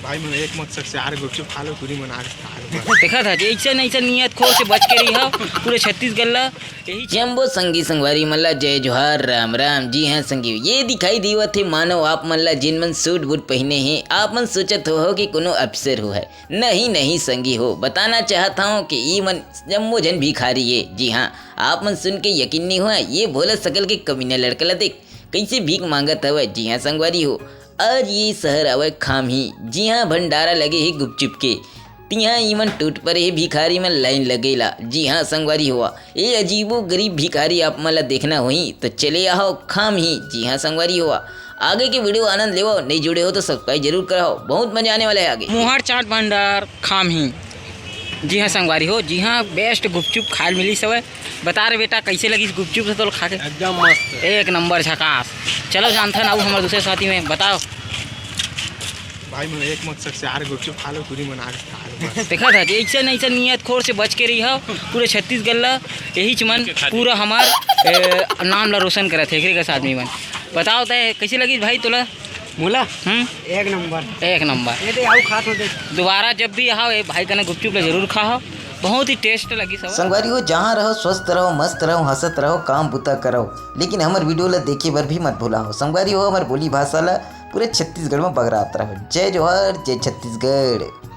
भाई मैं एक मकसद से आर गुपचुप खा लो पूरी मना देखा था ऐसा ऐसा नियत खोर से बच के रही हो पूरे छत्तीसगढ़ ला यही जम्बो संगी संगवारी मल्ला जय जोहार राम राम। जी हाँ संगी, ये दिखाई देवत है मानो आप मल्ला जिन मन सूट बूट पहने हैं आप मन सोचत हो कि कोनो अफसर हो है। नहीं नहीं संगी हो, बताना चाहता हूँ कि ये मन जम्बो जन भिखारी है। जी हाँ, आप मन सुन के यकीन नहीं हुआ, ये भोला सकल के कमीना लड़का ला देख कैसे भीख मांगत हवे। जी हाँ संगवारी हो, आज ये शहर आवे खामी। जी हाँ, भंडारा लगे है गुपचुप के, तिहा इमन टूट पर ही भिखारी में लाइन लगेला। जी हाँ संगवारी हुआ, ये अजीबो गरीब भिखारी आप मला देखना हुई तो चले आओ खाम ही। जी हाँ संगवारी हुआ, आगे के वीडियो आनंद लेवो, नहीं जुड़े हो तो सब्सक्राइब जरूर कराओ, बहुत मजा आने वाला है आगे। मुहर चाट भंडार खाम ही। जी हाँ संगवारी हो, जी हाँ बेस्ट गुपचुप खाए मिली सब। बता रहे बेटा कैसे लगी गुपचुप से तो खा के? एकदम मस्त, एक नंबर झकास। चलो जानता ना हमारे दूसरे साथी में बताओ। भाई मैं एक मकसद से आर गुपचुप खा लो पूरी मना देखा था ऐसा ऐसा नियत खोर से बच के रही हो पूरे छत्तीसगढ़ ला यही चमन पूरा हमार नाम ला रोशन करे थे के आदमी मन। बताओ तय कैसे लगी भाई तोला? बोला एक नंबर एक नंबर। ये आओ खा तो देख, दोबारा जब भी आओ ए भाई कने गुपचुप ला जरूर खाओ, बहुत ही टेस्ट लगी सब। संगवारी हो, जहाँ रहो स्वस्थ रहो, मस्त रहो, हंसत रहो, काम बुता करो, लेकिन हमार वीडियो ला देखे बर भी मत भूला हो। संगवारी हो, हमार बोली भाषा ला पूरे छत्तीसगढ़ में बगरात रहो। जय जोहार, जय छत्तीसगढ़।